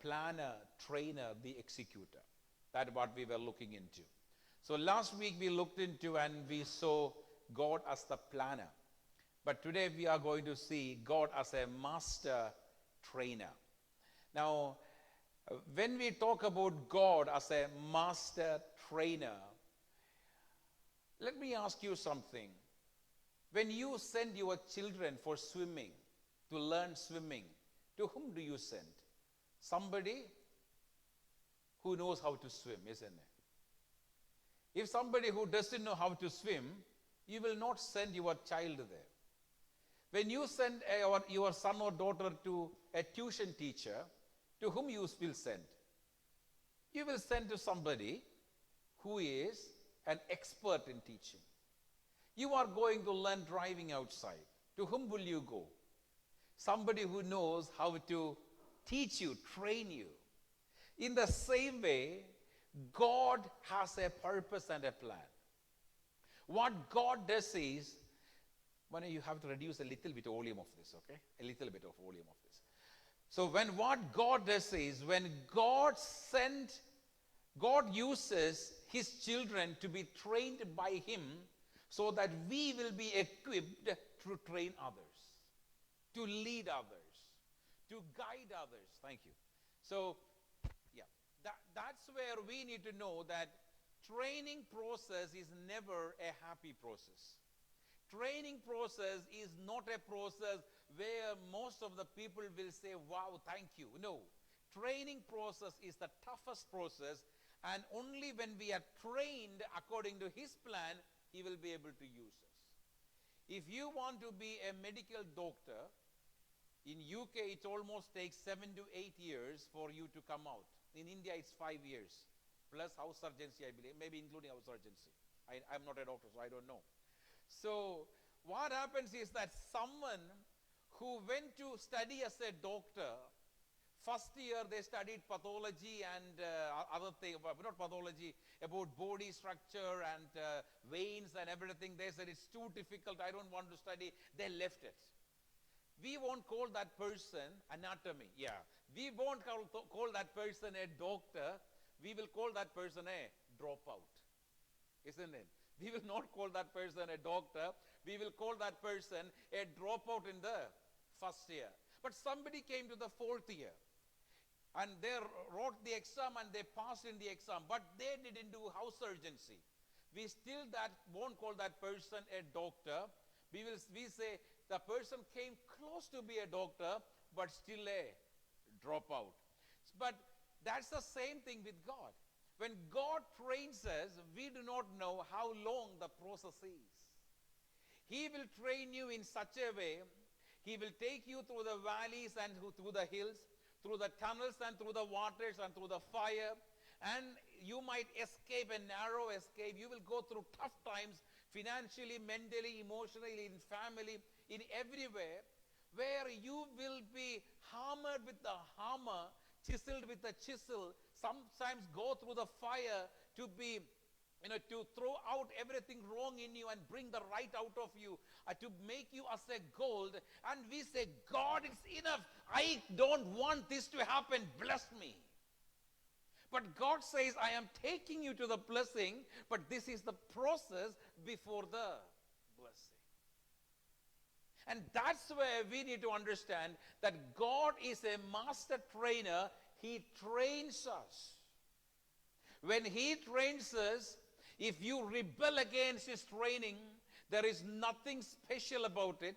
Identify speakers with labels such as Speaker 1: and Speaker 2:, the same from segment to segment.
Speaker 1: planner, trainer, the executor. That's what we were looking into. So last week we looked into and we saw God as the planner. But today we are going to see God as a master trainer. Now, when we talk about God as a master trainer, let me ask you something. When you send your children for swimming, to learn swimming, to whom do you send? Somebody who knows how to swim, isn't it? If somebody who doesn't know how to swim, you will not send your child there. When you send your son or daughter to a tuition teacher, to whom you will send? You will send to somebody who is an expert in teaching. You are going to learn driving outside. To whom will you go? Somebody who knows how to teach you, train you. In the same way, God has a purpose and a plan. What God does is, you have to reduce a little bit of volume of this, okay? A little bit of volume of this. So what God does is, when God uses his children to be trained by him so that we will be equipped to train others, to lead others, to guide others. Thank you. So, that's where we need to know that training process is never a happy process. Training process is not a process where most of the people will say, wow, thank you. No. Training process is the toughest process, and only when we are trained according to his plan, he will be able to use us. If you want to be a medical doctor, in UK it almost takes 7 to 8 years for you to come out. In India it's 5 years, plus house surgency, I believe, maybe including house surgency. I'm not a doctor, so I don't know. So what happens is that someone who went to study as a doctor, first year they studied pathology and other things, not pathology, about body structure and veins and everything. They said it's too difficult, I don't want to study. They left it. We won't call that person anatomy. Yeah. We won't call that person a doctor. We will call that person a dropout. Isn't it? We will not call that person a doctor. We will call that person a dropout in the first year. But somebody came to the 4th year and they wrote the exam and they passed in the exam, but they didn't do house surgency. We still won't call that person a doctor. We say the person came close to be a doctor, but still a dropout. But that's the same thing with God. When God trains us, we do not know how long the process is. He will train you in such a way, he will take you through the valleys and through the hills, through the tunnels and through the waters and through the fire. And you might escape a narrow escape. You will go through tough times, financially, mentally, emotionally, in family, in everywhere, where you will be hammered with the hammer, chiseled with the chisel, sometimes go through the fire to be, to throw out everything wrong in you and bring the right out of you, to make you as a gold. And we say, God, it's enough. I don't want this to happen. Bless me. But God says, I am taking you to the blessing, but this is the process before the blessing. And that's where we need to understand that God is a master trainer. He trains us. When he trains us, if you rebel against his training, there is nothing special about it.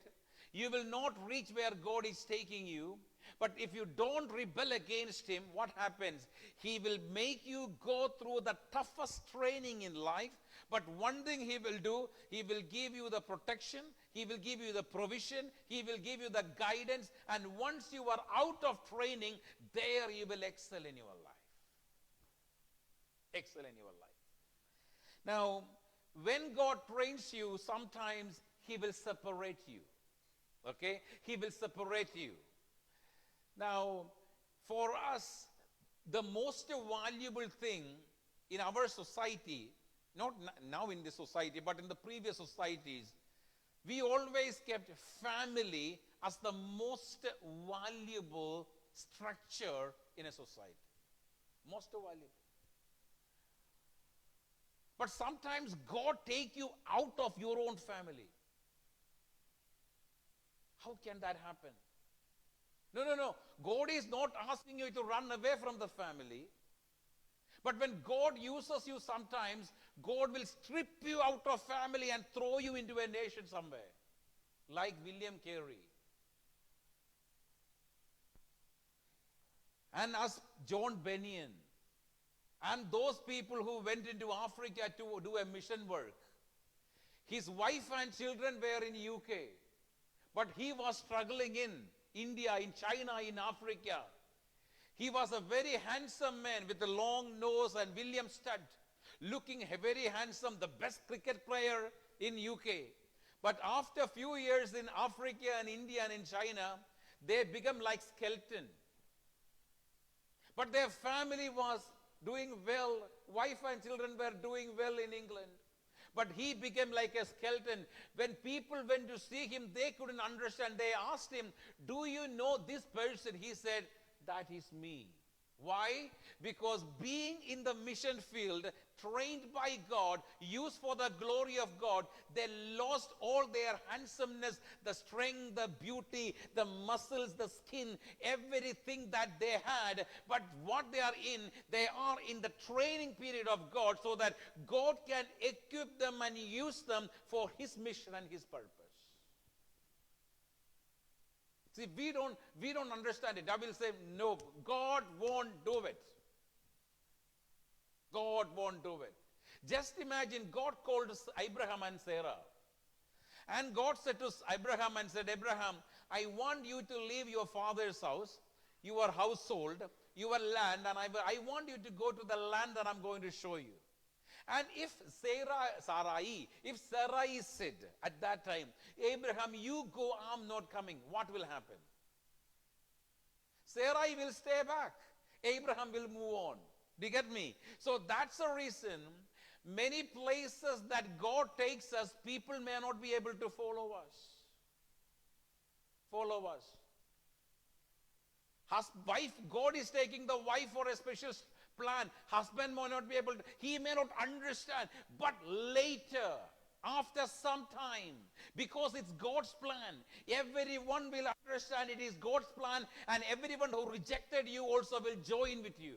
Speaker 1: You will not reach where God is taking you. But if you don't rebel against him, what happens? He will make you go through the toughest training in life. But one thing he will do, he will give you the protection, he will give you the provision, he will give you the guidance. And once you are out of training, there you will excel in your life. Excel in your life. Now, when God trains you, sometimes he will separate you. Okay? He will separate you. Now, for us, the most valuable thing in our society, not now in this society, but in the previous societies, we always kept family as the most valuable structure in a society. Most valuable. But sometimes God take you out of your own family. How can that happen? No. God is not asking you to run away from the family. But when God uses you sometimes, God will strip you out of family and throw you into a nation somewhere. Like William Carey. And as John Bunyan. And those people who went into Africa to do a mission work. His wife and children were in UK. But he was struggling in India, in China, in Africa. He was a very handsome man with a long nose and William stud. Looking very handsome, the best cricket player in UK. But after a few years in Africa and India and in China, they become like skeleton. But their family was doing well. Wife and children were doing well in England. But he became like a skeleton. When people went to see him, they couldn't understand. They asked him, do you know this person? He said, that is me. Why? Because being in the mission field, trained by God, used for the glory of God, they lost all their handsomeness, the strength, the beauty, the muscles, the skin, everything that they had. But what they are in the training period of God, so that God can equip them and use them for His mission and His purpose. See, we don't understand it. I will say, no, God won't do it. God won't do it. Just imagine, God called Abraham and Sarah. And God said to Abraham and said, Abraham, I want you to leave your father's house, your household, your land, and I want you to go to the land that I'm going to show you. And if Sarai said at that time, Abraham, you go, I'm not coming, what will happen? Sarai will stay back. Abraham will move on. Do you get me? So that's the reason many places that God takes us, people may not be able to follow us. Follow us. Wife, God is taking the wife for a special plan. Husband may not be able to, he may not understand. But later, after some time, because it's God's plan, everyone will understand it is God's plan, and everyone who rejected you also will join with you.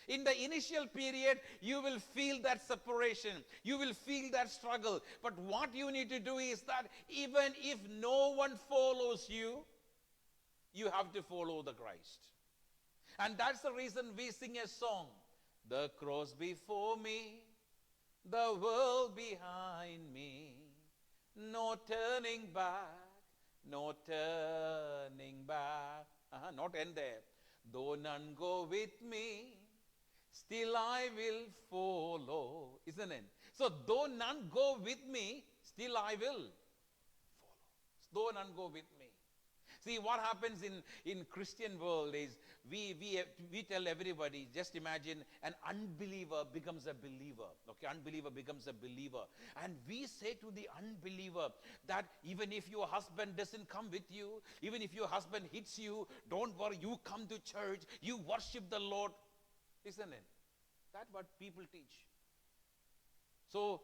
Speaker 1: In the initial period, you will feel that separation. You will feel that struggle. But what you need to do is that even if no one follows you, you have to follow the Christ. And that's the reason we sing a song. The cross before me, the world behind me. No turning back, no turning back. Not end there. Though none go with me, still I will follow. Isn't it? So though none go with me, still I will follow. Though none go with me. See, what happens in Christian world is we tell everybody, just imagine an unbeliever becomes a believer. Okay, unbeliever becomes a believer. And we say to the unbeliever that even if your husband doesn't come with you, even if your husband hits you, don't worry, you come to church, you worship the Lord. Isn't it? That's what people teach. So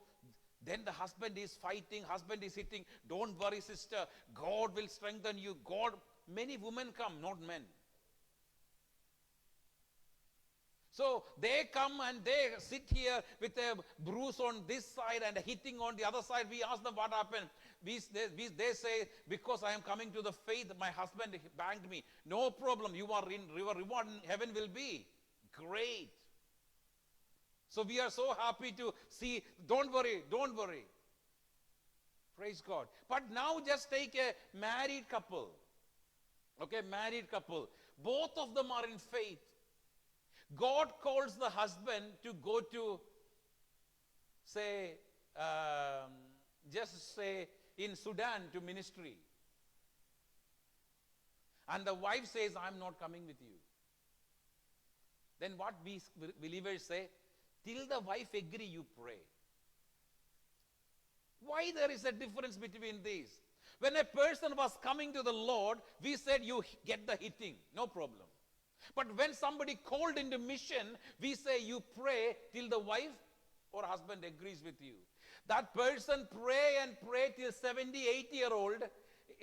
Speaker 1: then the husband is fighting, husband is hitting. Don't worry, sister. God will strengthen you. Many women come, not men. So they come and they sit here with a bruise on this side and hitting on the other side. We ask them what happened. They say, because I am coming to the faith, my husband banged me. No problem. Your reward in heaven will be great. So we are so happy to see. Don't worry. Praise God. But now just take a married couple. Okay, married couple. Both of them are in faith. God calls the husband to go to, just say in Sudan to ministry. And the wife says, I'm not coming with you. Then what we believers say? Till the wife agree, you pray. Why there is a difference between these? When a person was coming to the Lord, we said, you get the hitting, no problem. But when somebody called into mission, we say, you pray till the wife or husband agrees with you. That person pray and pray till 70, 80-year-old.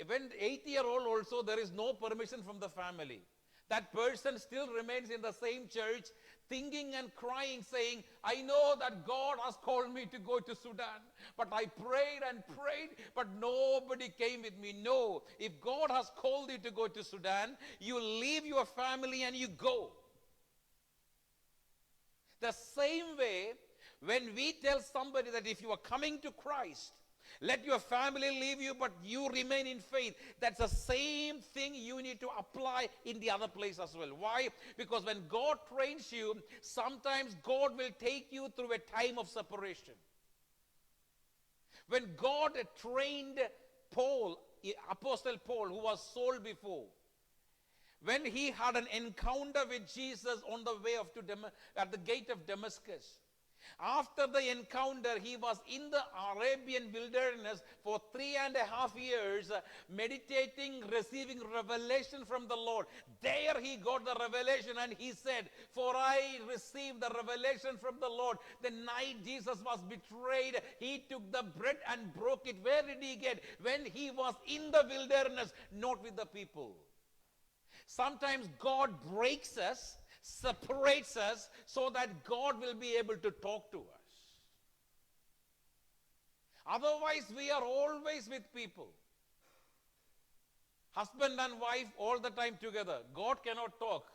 Speaker 1: When 80-year-old also, there is no permission from the family. That person still remains in the same church, thinking and crying, saying, I know that God has called me to go to Sudan, but I prayed and prayed, but nobody came with me. No, if God has called you to go to Sudan, you leave your family and you go. The same way, when we tell somebody that if you are coming to Christ, let your family leave you, but you remain in faith. That's the same thing you need to apply in the other place as well. Why? Because when God trains you, sometimes God will take you through a time of separation. When God trained Paul, Apostle Paul, who was Saul before, when he had an encounter with Jesus on the way at the gate of Damascus, after the encounter, he was in the Arabian wilderness for 3.5 years, meditating, receiving revelation from the Lord. There he got the revelation and he said, for I received the revelation from the Lord. The night Jesus was betrayed, he took the bread and broke it. Where did he get? When he was in the wilderness, not with the people. Sometimes God breaks us, separates us, so that God will be able to talk to us. Otherwise, we are always with people. Husband and wife all the time together. God cannot talk.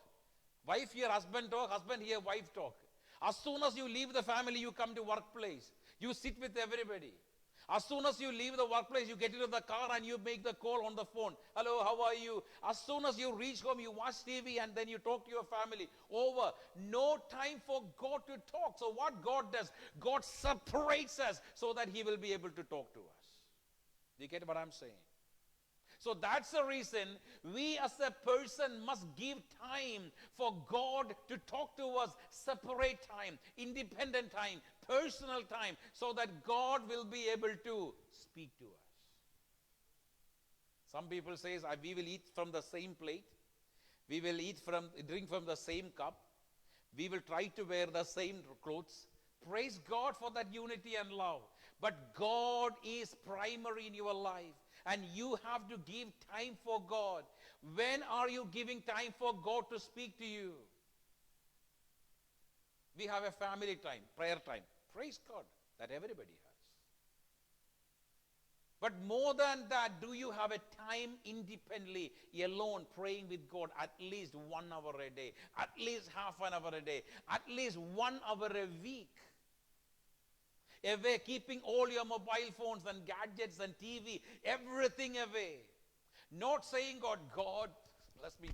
Speaker 1: Wife hear husband talk, husband hear wife talk. As soon as you leave the family, you come to workplace. You sit with everybody. As soon as you leave the workplace, you get into the car and you make the call on the phone. Hello, how are you? As soon as you reach home, you watch TV and then you talk to your family. Over. No time for God to talk. So what God does, God separates us so that he will be able to talk to us. Do you get what I'm saying? So that's the reason we as a person must give time for God to talk to us, separate time, independent time, personal time, so that God will be able to speak to us. Some people say, we will eat from the same plate, we will drink from the same cup, we will try to wear the same clothes. Praise God for that unity and love. But God is primary in your life. And you have to give time for God. When are you giving time for God to speak to you? We have a family time, prayer time. Praise God that everybody has. But more than that, do you have a time independently, alone, praying with God at least 1 hour a day, at least half an hour a day, at least 1 hour a week? Away, keeping all your mobile phones and gadgets and TV, everything away. Not saying, God,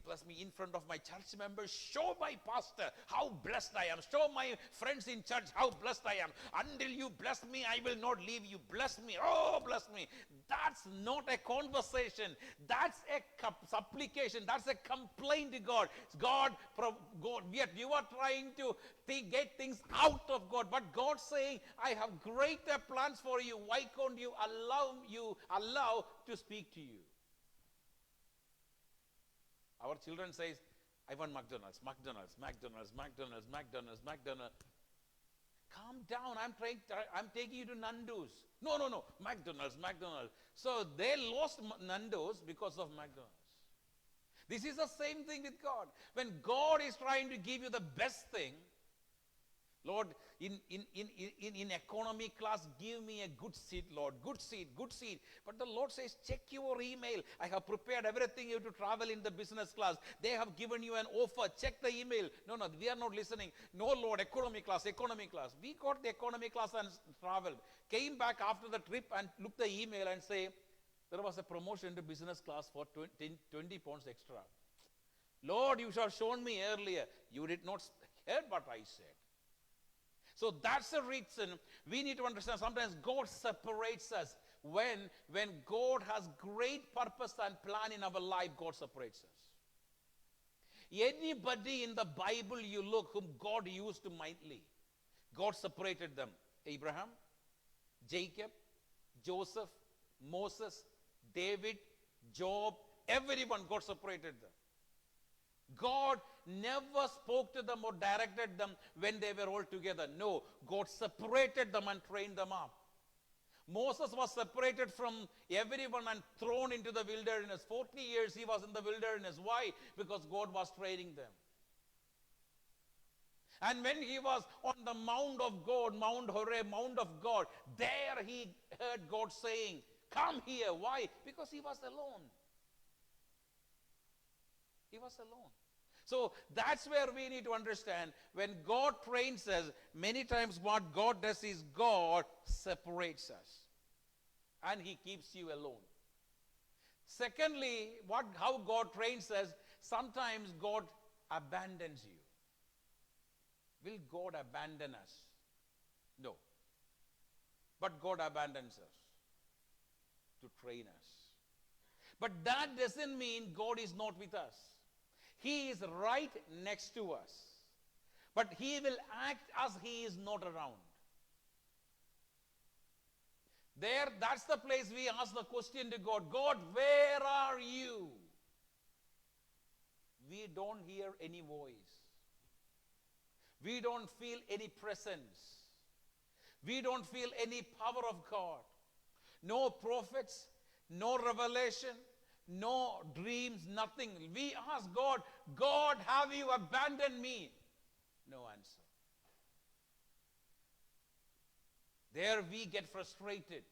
Speaker 1: bless me in front of my church members. Show my pastor how blessed I am. Show my friends in church how blessed I am. Until you bless me, I will not leave you. Bless me. Oh, bless me. That's not a conversation. That's a supplication. That's a complaint to God. God, yet you are trying to get things out of God. But God saying, I have greater plans for you. Why can't you allow to speak to you? Our children says, I want McDonald's. Calm down. I'm taking you to Nando's. No. McDonald's. So they lost Nando's because of McDonald's. This is the same thing with God. When God is trying to give you the best thing, Lord, in economy class, give me a good seat, Lord. Good seat. But the Lord says, check your email. I have prepared everything you to travel in the business class. They have given you an offer. Check the email. No, we are not listening. No, Lord, economy class. We got the economy class and traveled. Came back after the trip and looked the email and say, there was a promotion to business class for 20 pounds extra. Lord, you should have shown me earlier. You did not hear what I said. So that's the reason we need to understand. Sometimes God separates us. When God has great purpose and plan in our life, God separates us. Anybody in the Bible you look whom God used mightily, God separated them. Abraham, Jacob, Joseph, Moses, David, Job, everyone, God separated them. God never spoke to them or directed them when they were all together. No, God separated them and trained them up. Moses was separated from everyone and thrown into the wilderness. 40 years he was in the wilderness. Why? Because God was training them. And when he was on the Mount of God, Mount Horeb, Mount of God, there he heard God saying, come here. Why? Because he was alone. He was alone. So that's where we need to understand, when God trains us, many times what God does is God separates us. And he keeps you alone. Secondly, how God trains us, sometimes God abandons you. Will God abandon us? No. But God abandons us to train us. But that doesn't mean God is not with us. He is right next to us. But he will act as he is not around. That's the place we ask the question to God. God, where are you? We don't hear any voice. We don't feel any presence. We don't feel any power of God. No prophets, no revelation, no dreams, nothing. We ask God, God, have you abandoned me? No answer. There we get frustrated.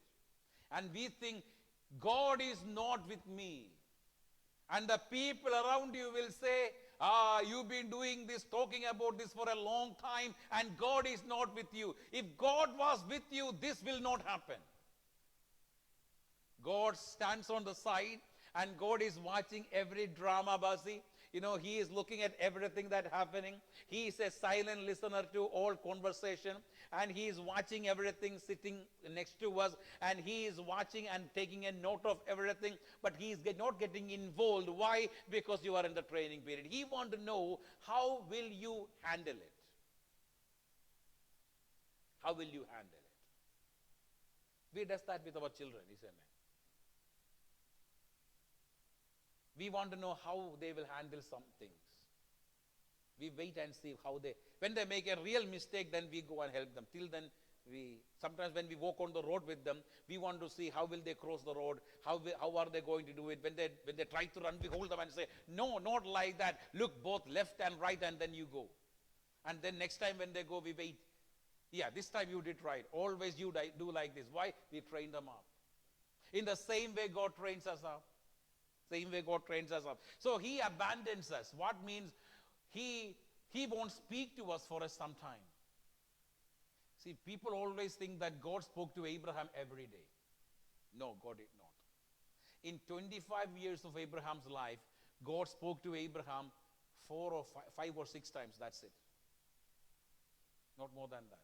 Speaker 1: And we think, God is not with me. And the people around you will say, you've been doing this, talking about this for a long time, and God is not with you. If God was with you, this will not happen. God stands on the side, and God is watching every drama, Basi. He is looking at everything that's happening. He is a silent listener to all conversation, and he is watching everything sitting next to us, and he is watching and taking a note of everything, but he is not getting involved. Why? Because you are in the training period. He wants to know, how will you handle it? How will you handle it? We does that with our children, isn't it? We want to know how they will handle some things. We wait and see when they make a real mistake, then we go and help them. Till then, sometimes when we walk on the road with them, we want to see how will they cross the road, how are they going to do it. When they try to run, we hold them and say, no, not like that. Look both left and right, and then you go. And then next time when they go, we wait. Yeah, this time you did right. Always you do like this. Why? We train them up. In the same way God trains us up. Same way God trains us up. So he abandons us. What means he won't speak to us for some time. See, people always think that God spoke to Abraham every day. No, God did not. In 25 years of Abraham's life, God spoke to Abraham 5 or 6 times. That's it. Not more than that.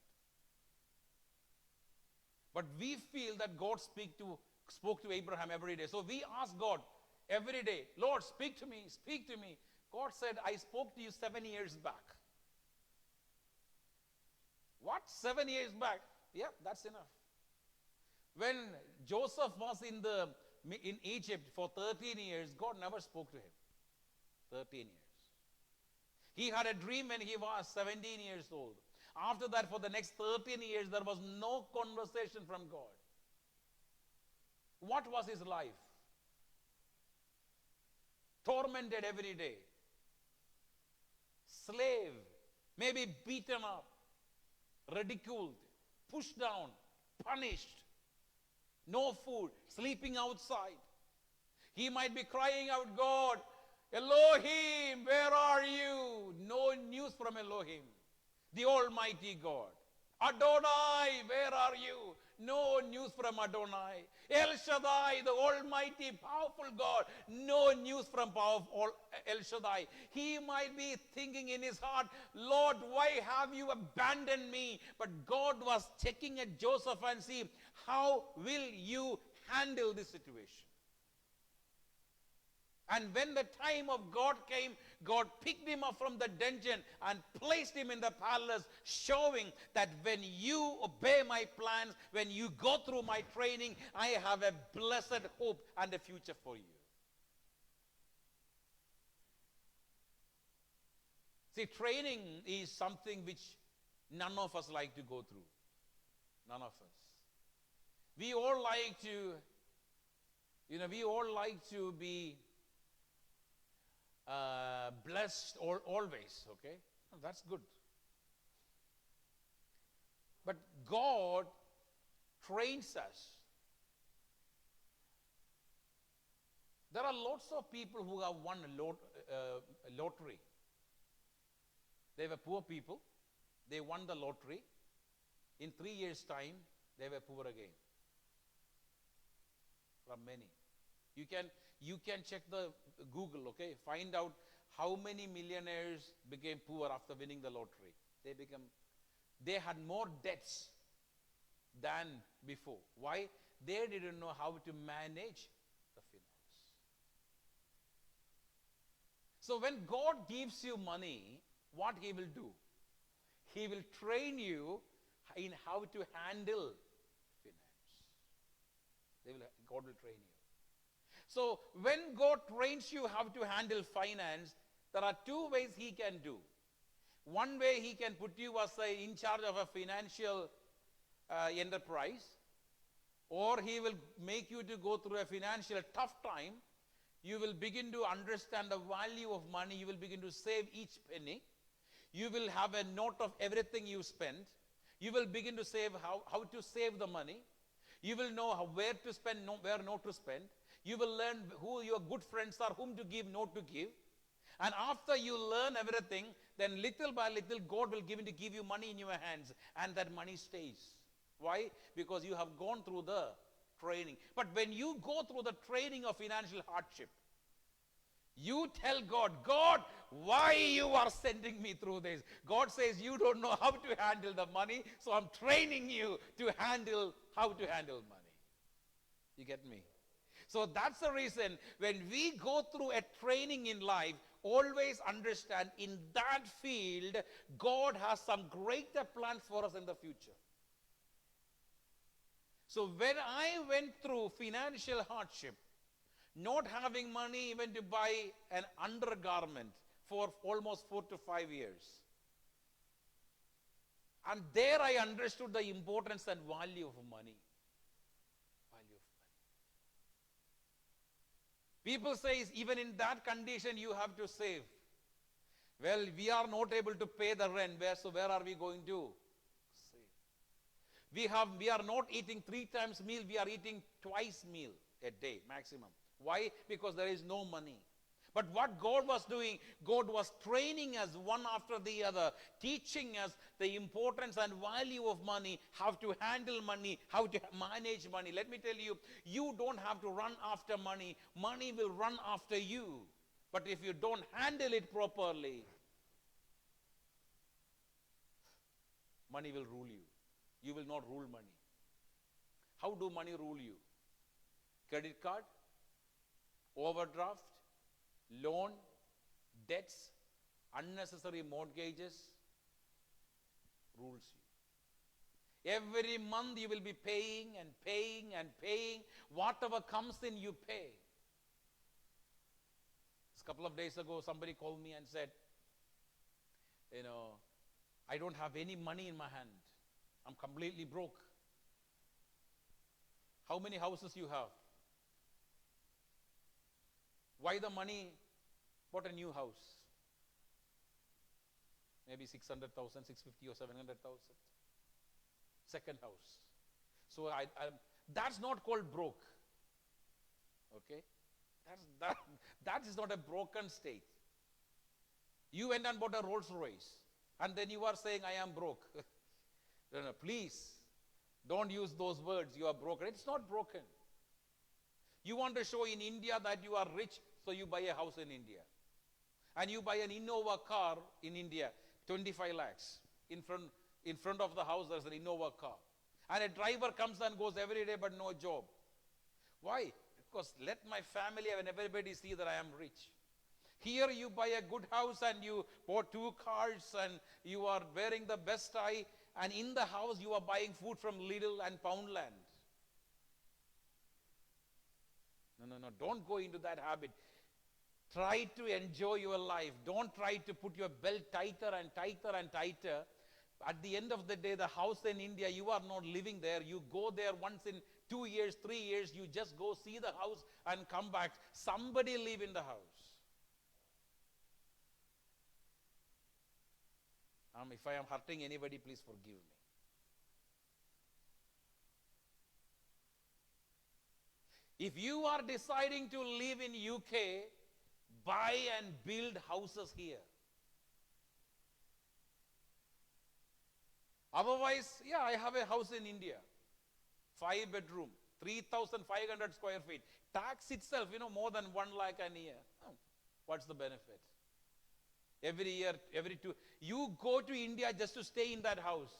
Speaker 1: But we feel that God spoke to Abraham every day. So we ask God every day, Lord, speak to me, speak to me. God said, I spoke to you 7 years back. What? 7 years back? Yeah, that's enough. When Joseph was in Egypt for 13 years, God never spoke to him. 13 years. He had a dream when he was 17 years old. After that, for the next 13 years, there was no conversation from God. What was his life? Tormented every day. Slave, maybe beaten up, ridiculed, pushed down, punished, no food, sleeping outside. He might be crying out, God, Elohim, where are you? No news from Elohim, the Almighty God. Adonai, where are you? No news from Adonai. El Shaddai, the Almighty, powerful God. No news from El Shaddai. He might be thinking in his heart, Lord, why have you abandoned me? But God was checking at Joseph and see, how will you handle this situation? And when the time of God came, God picked him up from the dungeon and placed him in the palace, showing that when you obey my plans, when you go through my training, I have a blessed hope and a future for you. See, training is something which none of us like to go through. None of us. We all like to be blessed always, okay? That's good. But God trains us. There are lots of people who have won a lottery. They were poor people. They won the lottery. In 3 years' time, they were poor again. There are many. You can check the Google, okay? Find out how many millionaires became poor after winning the lottery. They had more debts than before. Why? They didn't know how to manage the finance. So when God gives you money, what he will do? He will train you in how to handle finance. God will train you. So when God trains you how to handle finance, there are two ways he can do. One way, he can put you as in charge of a financial enterprise, or he will make you to go through a financial tough time. You will begin to understand the value of money. You will begin to save each penny. You will have a note of everything you spend. You will begin to save how to save the money. You will know where to spend, where not to spend. You will learn who your good friends are, whom to give, not to give. And after you learn everything, then little by little, God will give you money in your hands, and that money stays. Why? Because you have gone through the training. But when you go through the training of financial hardship, you tell God, God, why you are sending me through this? God says, you don't know how to handle the money, so I'm training you to handle how to handle money. You get me? So that's the reason when we go through a training in life, always understand in that field, God has some greater plans for us in the future. So when I went through financial hardship, not having money even to buy an undergarment for almost 4 to 5 years. And there I understood the importance and value of money. People say, even in that condition, you have to save. Well, we are not able to pay the rent. So where are we going to save? We are not eating 3 times meal. We are eating twice meal a day maximum. Why? Because there is no money. But what God was doing, God was training us one after the other, teaching us the importance and value of money, how to handle money, how to manage money. Let me tell you, you don't have to run after money. Money will run after you. But if you don't handle it properly, money will rule you. You will not rule money. How do money rule you? Credit card, overdraft, loan, debts, unnecessary mortgages rules you. Every month you will be paying and paying and paying. Whatever comes in, you pay. A couple of days ago, somebody called me and said, I don't have any money in my hand. I'm completely broke. How many houses you have? Why the money? Bought a new house. Maybe 600,000, 650 or 700,000. Second house. So that's not called broke. Okay? That is not a broken state. You went and bought a Rolls Royce, and then you are saying, I am broke. No, please, don't use those words, you are broken. It's not broken. You want to show in India that you are rich, so you buy a house in India. And you buy an Innova car in India, 25 lakhs. In front of the house, there's an Innova car. And a driver comes and goes every day, but no job. Why? Because let my family and everybody see that I am rich. Here you buy a good house and you bought 2 cars and you are wearing the best tie, and in the house you are buying food from Lidl and Poundland. No, don't go into that habit. Try to enjoy your life. Don't try to put your belt tighter and tighter and tighter. At the end of the day, the house in India, you are not living there. You go there once in 2 years, 3 years. You just go see the house and come back. Somebody live in the house. If I am hurting anybody, please forgive me. If you are deciding to live in UK, buy and build houses here. Otherwise, yeah, I have a house in India. 5 bedroom, 3,500 square feet. Tax itself, more than 1 lakh a year. Oh, what's the benefit? Every year, every 2. You go to India just to stay in that house.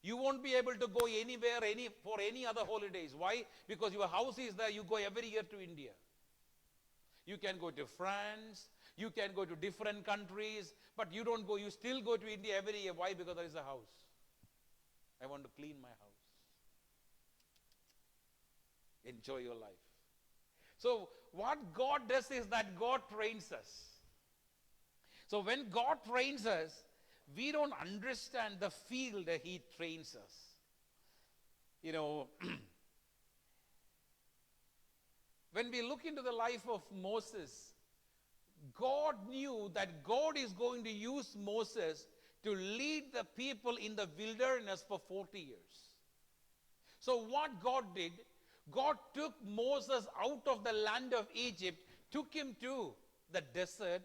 Speaker 1: You won't be able to go anywhere for any other holidays. Why? Because your house is there. You go every year to India. You can go to France. You can go to different countries. But you don't go. You still go to India every year. Why? Because there is a house. I want to clean my house. Enjoy your life. So what God does is that God trains us. So when God trains us, we don't understand the field that He trains us. When we look into the life of Moses, God knew that God is going to use Moses to lead the people in the wilderness for 40 years. So what God did, God took Moses out of the land of Egypt, took him to the desert,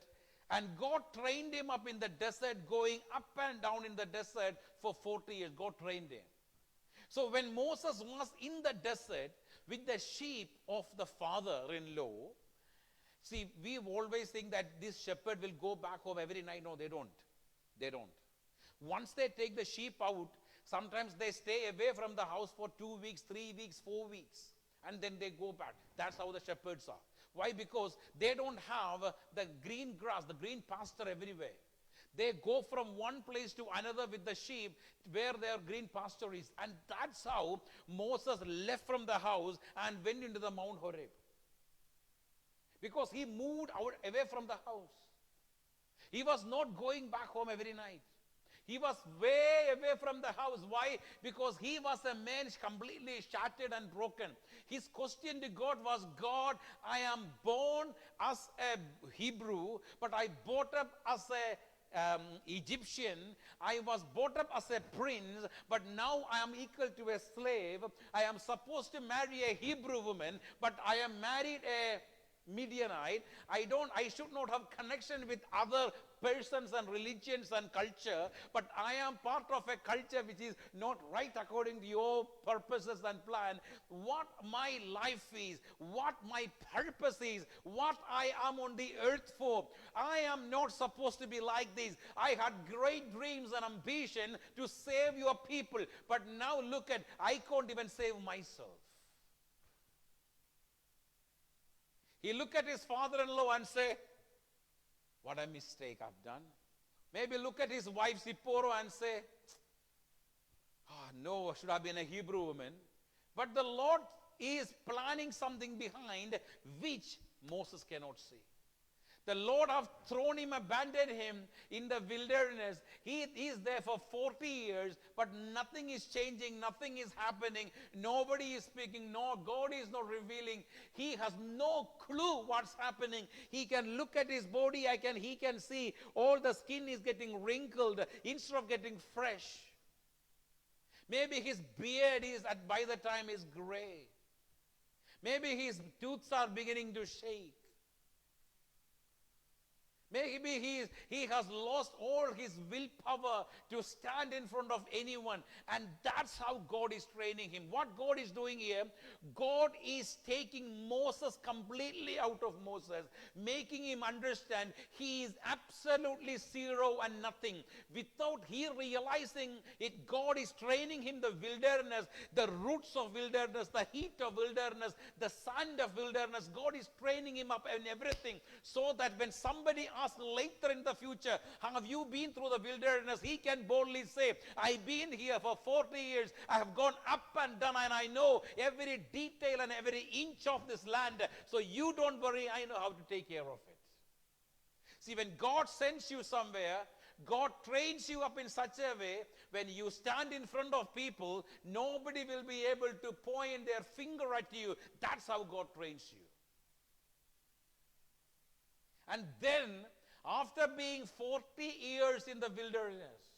Speaker 1: and God trained him up in the desert, going up and down in the desert for 40 years. God trained him. So when Moses was in the desert with the sheep of the father-in-law, see, we always think that this shepherd will go back home every night. No, they don't. They don't. Once they take the sheep out, sometimes they stay away from the house for 2 weeks, 3 weeks, 4 weeks, and then they go back. That's how the shepherds are. Why? Because they don't have the green grass, the green pasture everywhere. They go from one place to another with the sheep where their green pasture is. And that's how Moses left from the house and went into the Mount Horeb. Because he moved away from the house. He was not going back home every night. He was way away from the house. Why? Because he was a man completely shattered and broken. His question to God was, God, I am born as a Hebrew, but I brought up as a Egyptian. I was brought up as a prince, but now I am equal to a slave. I am supposed to marry a Hebrew woman, but I am married a Midianite. I should not have connection with other persons and religions and culture, but I am part of a culture which is not right according to your purposes and plan. What my life is, what my purpose is, what I am on the earth for. I am not supposed to be like this. I had great dreams and ambition to save your people, but now look at, I can't even save myself. He look at his father-in-law and say, what a mistake I've done. Maybe look at his wife Zipporah and say, no, I should have been a Hebrew woman. But the Lord is planning something behind which Moses cannot see. The Lord have thrown him, abandoned him in the wilderness. He is there for 40 years, but nothing is changing, nothing is happening. Nobody is speaking, no, God is not revealing. He has no clue what's happening. He can look at his body, he can see all the skin is getting wrinkled instead of getting fresh. Maybe his beard by the time is gray. Maybe his tooths are beginning to shake. Maybe he has lost all his willpower to stand in front of anyone. And that's how God is training him. What God is doing here, God is taking Moses completely out of Moses, making him understand he is absolutely zero and nothing. Without he realizing it, God is training him the wilderness, the roots of wilderness, the heat of wilderness, the sand of wilderness. God is training him up in everything, so that when somebody asks later in the future, have you been through the wilderness, he can boldly say, I've been here for 40 years, I have gone up and down, and I know every detail and every inch of this land, so you don't worry, I know how to take care of it. See, when God sends you somewhere, God trains you up in such a way, when you stand in front of people, nobody will be able to point their finger at you. That's how God trains you. And then, after being 40 years in the wilderness,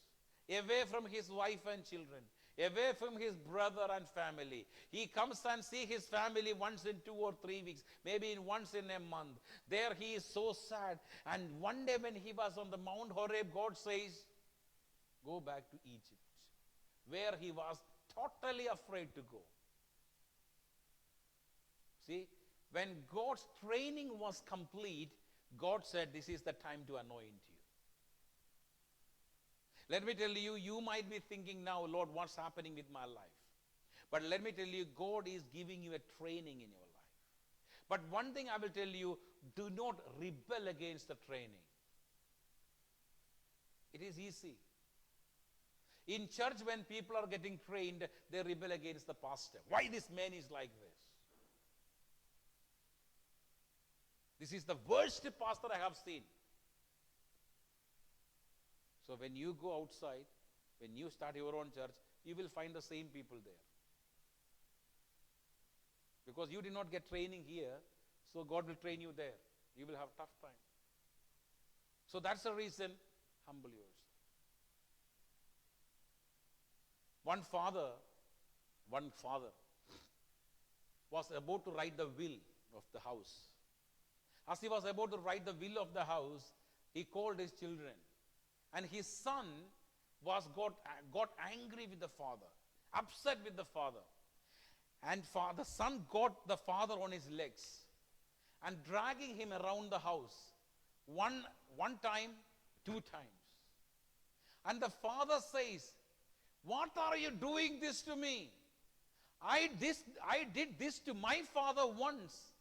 Speaker 1: away from his wife and children, away from his brother and family, he comes and sees his family once in 2 or 3 weeks, maybe once in a month. There he is so sad. And one day when he was on the Mount Horeb, God says, go back to Egypt, where he was totally afraid to go. See, when God's training was complete, God said, this is the time to anoint you. Let me tell you, you might be thinking now, Lord, what's happening with my life? But let me tell you, God is giving you a training in your life. But one thing I will tell you, do not rebel against the training. It is easy. In church, when people are getting trained, they rebel against the pastor. Why this man is like this? This is the worst pastor I have seen. So when you go outside, when you start your own church, you will find the same people there. Because you did not get training here, so God will train you there. You will have tough time. So that's the reason, humble yourself. One father was about to write the will of the house. As he was about to write the will of the house, he called his children. And his son got angry with the father, upset with the father. And the son got the father on his legs and dragging him around the house. One time, 2 times. And the father says, what are you doing this to me? I did this to my father once,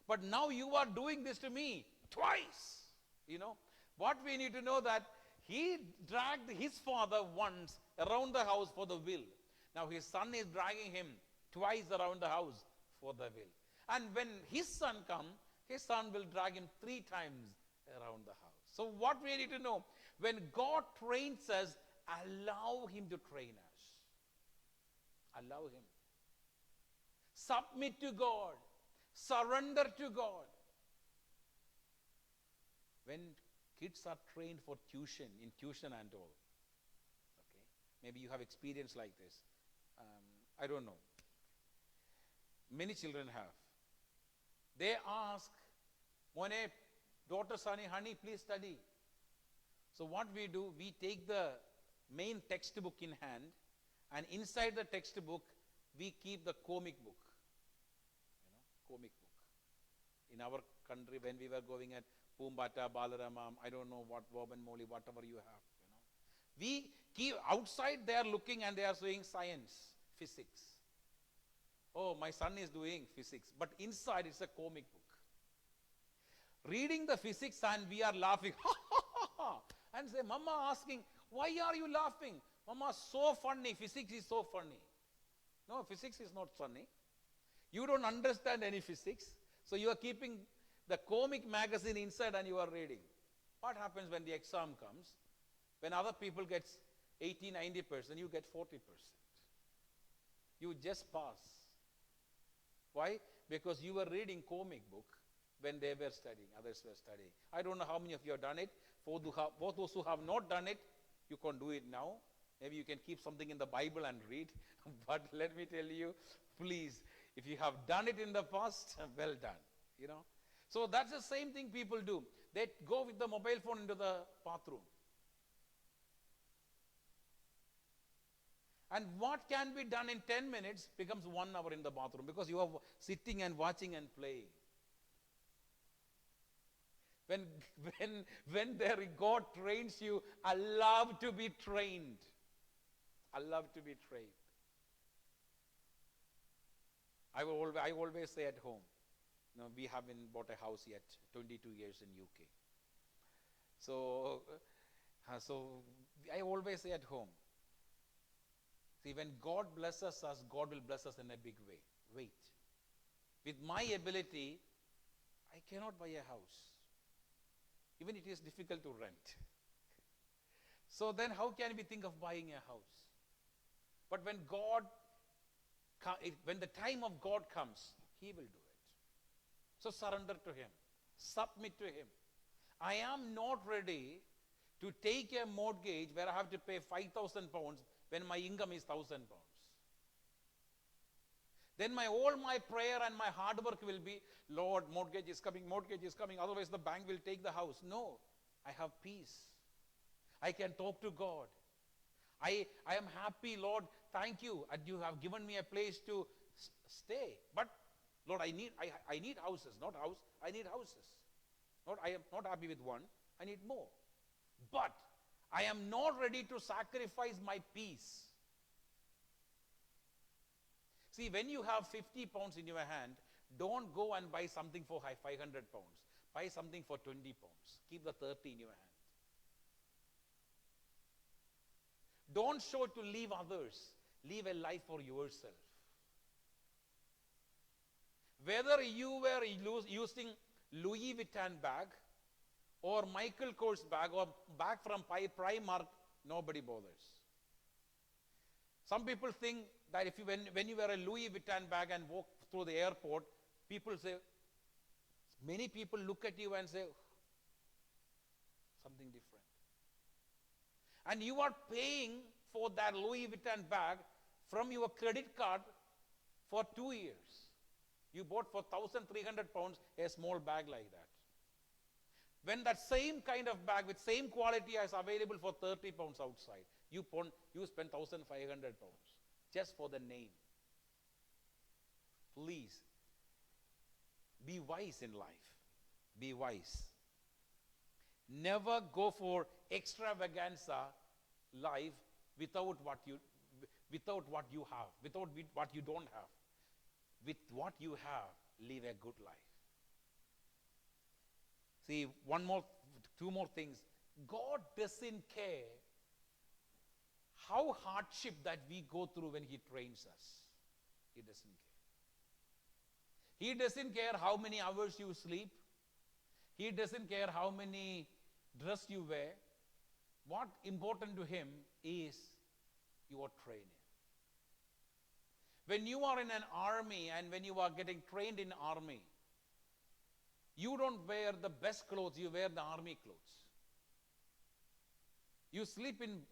Speaker 1: but now you are doing this to me twice. You know, what we need to know that he dragged his father once around the house for the will. Now his son is dragging him twice around the house for the will. And when his son comes, his son will drag him 3 times around the house. So what we need to know, when God trains us, allow him to train us. Allow him. Submit to God. Surrender to God. When kids are trained for tuition, in tuition and all, okay, maybe you have experience like this. I don't know. Many children have. They ask, Mone, daughter, sonny, honey, please study. So what we do, we take the main textbook in hand, and inside the textbook, we keep the comic book. Comic book. In our country, when we were going at Pumbata, Balarama, I don't know what, Bob and Molly, whatever you have, we keep outside, they are looking and they are saying science, physics. Oh, my son is doing physics, but inside it's a comic book. Reading the physics and we are laughing, and say, Mama asking, why are you laughing? Mama, so funny, physics is so funny. No, physics is not funny. You don't understand any physics, so you are keeping the comic magazine inside and you are reading. What happens when the exam comes? When other people get 80, 90%, you get 40%. You just pass. Why? Because you were reading comic book when they were studying, others were studying. I don't know how many of you have done it. For those who have not done it, you can't do it now. Maybe you can keep something in the Bible and read. But let me tell you, please, if you have done it in the past, well done. You know. So that's the same thing people do. they go with the mobile phone into the bathroom. And what can be done in 10 minutes becomes 1 hour in the bathroom because you are sitting and watching and playing. When God trains you, I love to be trained. I love to be trained. I always say at home, we haven't bought a house yet, 22 years in UK. So I always say at home, see, when God blesses us, God will bless us in a big way. Wait. With my ability, I cannot buy a house. Even it is difficult to rent. So then how can we think of buying a house? But when the time of God comes, He will do it. So surrender to Him. Submit to Him. I am not ready to take a mortgage where I have to pay 5,000 pounds when my income is 1,000 pounds. Then all my prayer and my hard work will be, Lord, mortgage is coming, otherwise the bank will take the house. No, I have peace. I can talk to God. I am happy, Lord, thank you, and you have given me a place to stay. But, Lord, I need houses, not house, I need houses. I am not happy with one, I need more. But I am not ready to sacrifice my peace. See, when you have 50 pounds in your hand, don't go and buy something for 500 pounds. Buy something for 20 pounds. Keep the 30 in your hand. Don't show to leave others. Live a life for yourself. Whether you were using Louis Vuitton bag or Michael Kors bag or bag from Primark, nobody bothers. Some people think that when you wear a Louis Vuitton bag and walk through the airport, many people look at you and say, something different. And you are paying for that Louis Vuitton bag from your credit card for 2 years. You bought for 1,300 pounds a small bag like that. When that same kind of bag with same quality is available for 30 pounds outside, you spend 1,500 pounds just for the name. Please, be wise in life. Be wise. Never go for extravaganza life without what you have, without what you don't have. With what you have, live a good life. See, two more things. God doesn't care how hardship that we go through when He trains us. He doesn't care. He doesn't care how many hours you sleep. He doesn't care how many dress you wear. What important to Him is your training. When you are in an army and when you are getting trained in army, you don't wear the best clothes, you wear the army clothes. You sleep in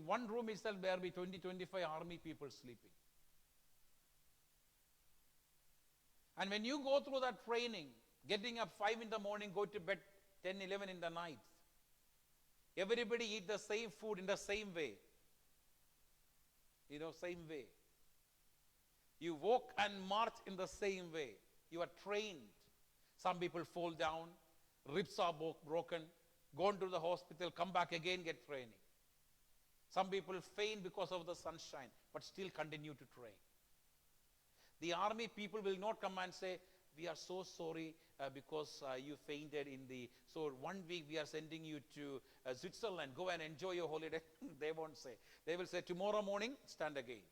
Speaker 1: one room itself, there will be 20-25 army people sleeping. And when you go through that training, getting up 5 in the morning, go to bed 10-11 in the night, everybody eat the same food in the same way. Same way. You walk and march in the same way. You are trained. Some people fall down, ribs are broken, gone to the hospital, come back again, get training. Some people faint because of the sunshine, but still continue to train. The army people will not come and say, we are so sorry because you fainted so 1 week we are sending you to Switzerland, go and enjoy your holiday. They won't say. They will say, tomorrow morning, stand again.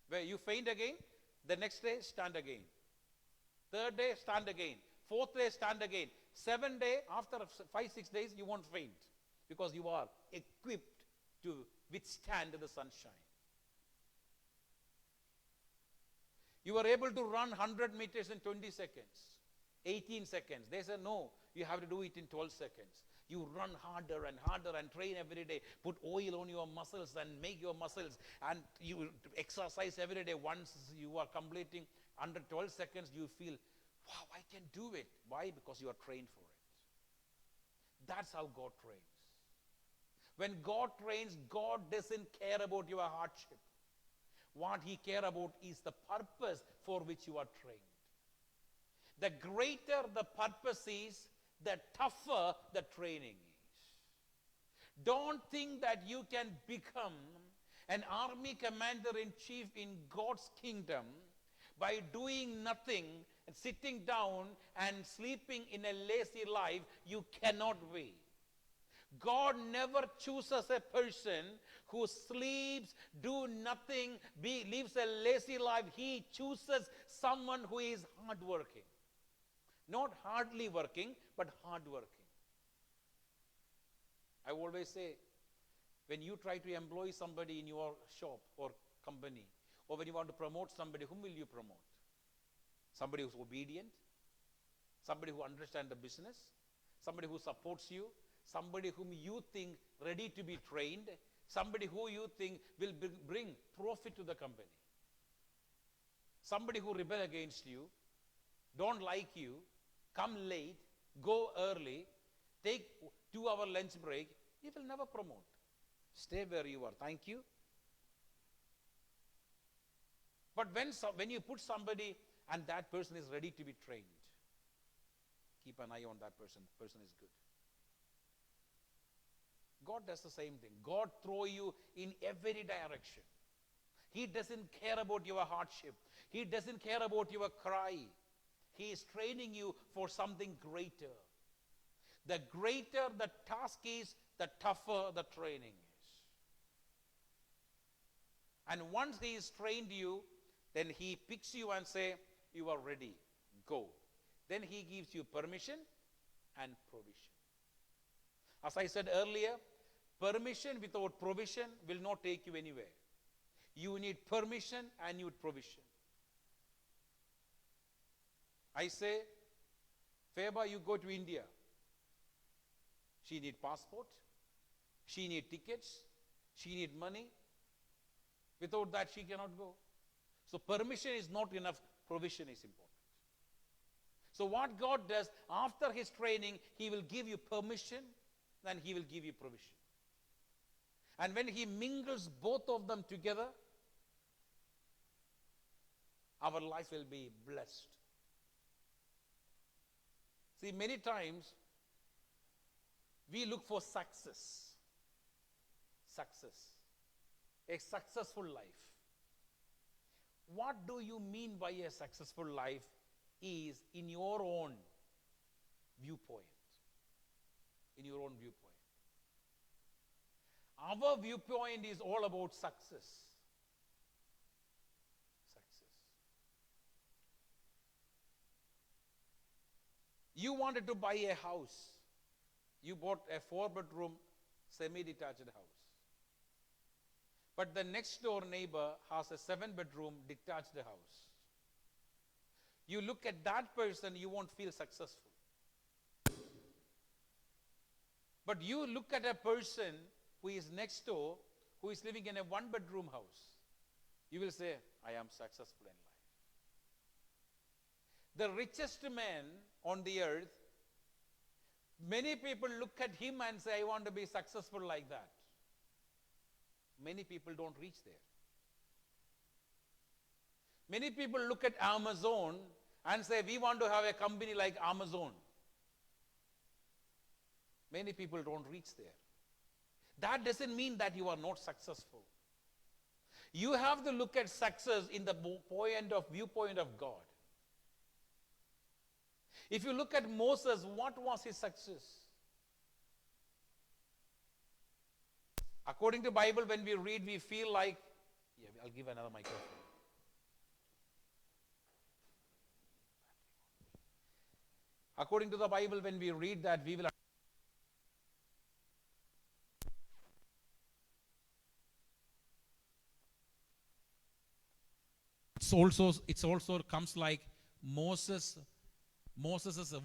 Speaker 1: Where you faint again, the next day, stand again. 3rd day, stand again. 4th day, stand again. 7th day, after 5-6 days, you won't faint because you are equipped to withstand the sunshine. You are able to run 100 meters in 20 seconds, 18 seconds. They say, no, you have to do it in 12 seconds. You run harder and train every day. Put oil on your muscles and make your muscles. And you exercise every day. Once you are completing under 12 seconds, you feel, wow, I can do it. Why? Because you are trained for it. That's how God trains. When God trains, God doesn't care about your hardship. What he cares about is the purpose for which you are trained. The greater the purpose is, the tougher the training is. Don't think that you can become an army commander-in-chief in God's kingdom by doing nothing and sitting down and sleeping in a lazy life. You cannot be. God never chooses a person who sleeps, do nothing, lives a lazy life. He chooses someone who is hardworking. Not hardly working, but hardworking. I always say, when you try to employ somebody in your shop or company, or when you want to promote somebody, whom will you promote? Somebody who's obedient, somebody who understands the business, somebody who supports you, somebody whom you think ready to be trained, somebody who you think will bring profit to the company. Somebody who rebel against you, don't like you, come late, go early, take 2-hour lunch break, he will never promote. Stay where you are. Thank you. But when you put somebody and that person is ready to be trained, keep an eye on that person. The person is good. God does the same thing. God throw you in every direction. He doesn't care about your hardship. He doesn't care about your cry. He is training you for something greater. The greater the task is, the tougher the training is. And once he has trained you, then he picks you and say, you are ready, go. Then he gives you permission and provision. As I said earlier, permission without provision will not take you anywhere. You need permission and you need provision. I say, Feba, you go to India. She need passport. She need tickets. She need money. Without that, she cannot go. So permission is not enough. Provision is important. So what God does, after his training, he will give you permission, then he will give you provision. And when he mingles both of them together, our life will be blessed. See, many times we look for success. Success. A successful life. What do you mean by a successful life is in your own viewpoint. In your own viewpoint. Our viewpoint is all about success. Success. You wanted to buy a house. You bought a 4-bedroom semi-detached house. But the next door neighbor has a 7-bedroom detached house. You look at that person, you won't feel successful. But you look at a person who is next door, who is living in a 1-bedroom house, you will say, I am successful in life. The richest man on the earth, many people look at him and say, I want to be successful like that. Many people don't reach there. Many people look at Amazon and say, we want to have a company like Amazon. Many people don't reach there. That doesn't mean that you are not successful. You have to look at success in the viewpoint of God. If you look at Moses, what was his success? According to the Bible, when we read, we feel like, I'll give another microphone. According to the Bible, when we read that, we will it also comes like Moses'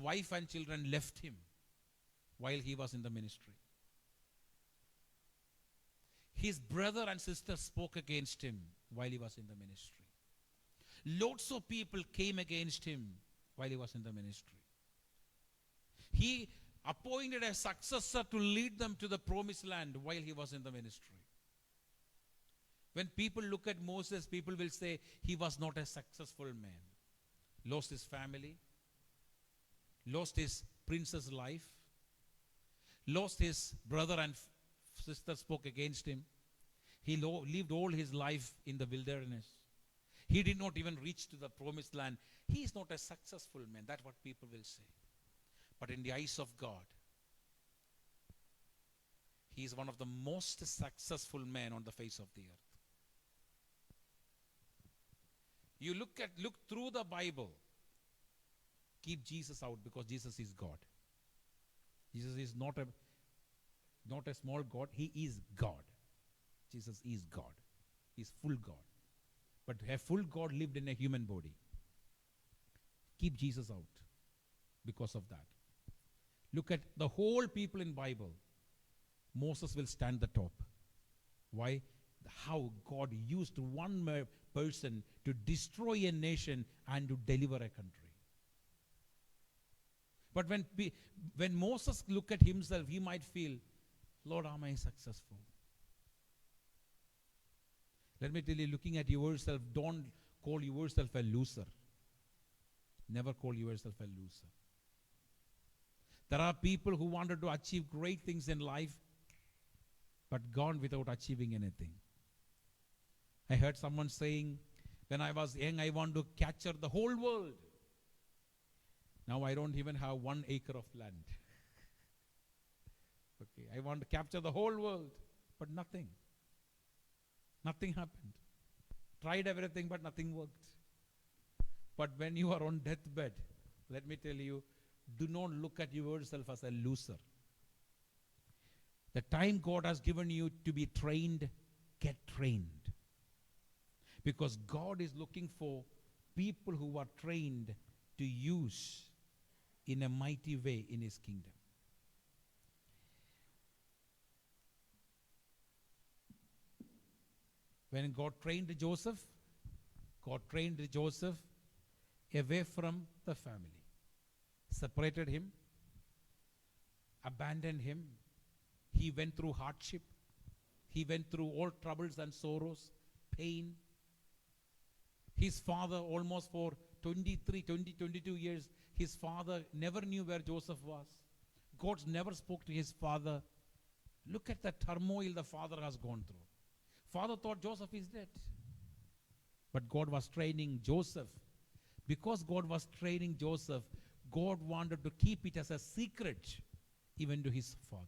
Speaker 1: wife and children left him while he was in the ministry. His brother and sister spoke against him while he was in the ministry. Lots of people came against him while he was in the ministry. He appointed a successor to lead them to the promised land while he was in the ministry. When people look at Moses, people will say he was not a successful man. Lost his family, lost his prince's life, lost his brother and sister spoke against him. He lived all his life in the wilderness. He did not even reach to the promised land. He is not a successful man. That's what people will say. But in the eyes of God, he is one of the most successful men on the face of the earth. You look through the Bible. Keep Jesus out, because Jesus is God. Jesus is not a small God. He is God. Jesus is God. He is full God. But a full God lived in a human body. Keep Jesus out because of that. Look at the whole people in Bible. Moses will stand the top. Why? How God used one person to destroy a nation and to deliver a country. But when Moses look at himself, he might feel, Lord, am I successful? Let me tell you, looking at yourself, don't call yourself a loser. Never call yourself a loser. There are people who wanted to achieve great things in life, but gone without achieving anything. I heard someone saying, when I was young, I want to capture the whole world. Now I don't even have 1 acre of land. Okay, I want to capture the whole world, but nothing. Nothing happened. Tried everything, but nothing worked. But when you are on deathbed, let me tell you, do not look at yourself as a loser. The time God has given you to be trained, get trained. Because God is looking for people who are trained to use in a mighty way in His kingdom. When God trained Joseph away from the family, separated him, abandoned him. He went through hardship. He went through all troubles and sorrows, pain. His father, almost for 22 years, his father never knew where Joseph was. God never spoke to his father. Look at the turmoil the father has gone through. Father thought Joseph is dead. But God was training Joseph. Because God was training Joseph, God wanted to keep it as a secret even to his father.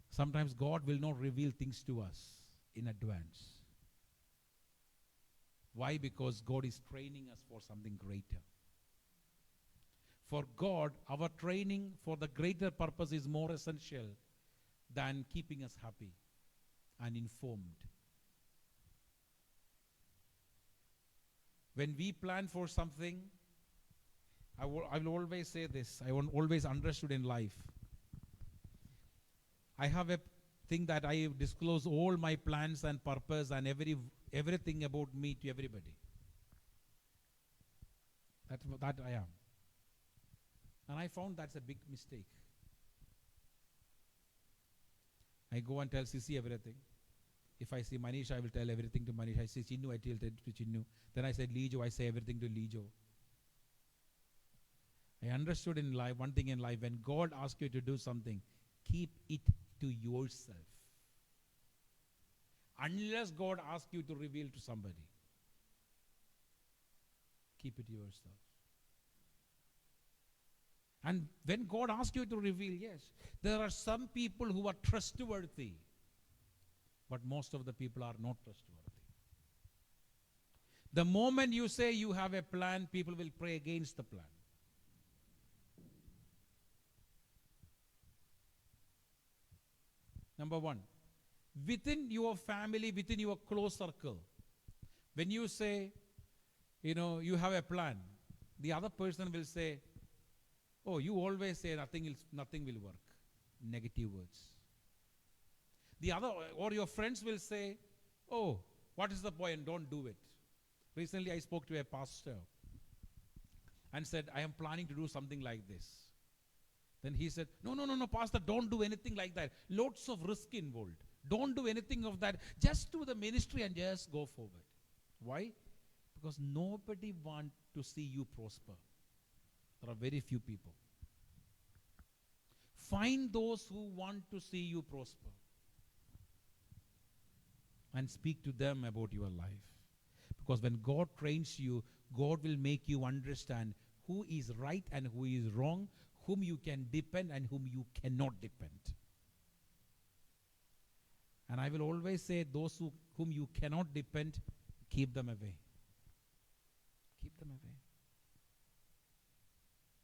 Speaker 1: Sometimes God will not reveal things to us in advance. Why? Because God is training us for something greater. For God, our training for the greater purpose is more essential than keeping us happy and informed. When we plan for something, I will always say this, I will always understood in life. I have a thing that I disclose all my plans and purpose and everything about me to everybody. That I am. And I found that's a big mistake. I go and tell Sisi everything. If I see Manish, I will tell everything to Manish. I say Chinnu, I tell to Chinnu. Then I said Lijo, I say everything to Lijo. I understood in life, one thing in life, when God asks you to do something, keep it to yourself. Unless God asks you to reveal to somebody, keep it to yourself. And when God asks you to reveal, yes, there are some people who are trustworthy, but most of the people are not trustworthy. The moment you say you have a plan, people will pray against the plan. Number one, within your family, within your close circle, when you say, you have a plan, the other person will say, oh, you always say nothing will work. Negative words. The other, or your friends will say, oh, what is the point? Don't do it. Recently I spoke to a pastor
Speaker 2: and said, I am planning to do something like this. Then he said, no, pastor, don't do anything like that. Lots of risk involved. Don't do anything of that. Just do the ministry and just go forward. Why? Because nobody wants to see you prosper. There are very few people. Find those who want to see you prosper and speak to them about your life. Because when God trains you, God will make you understand who is right and who is wrong, whom you can depend and whom you cannot depend. And I will always say, those whom you cannot depend, keep them away. Keep them away.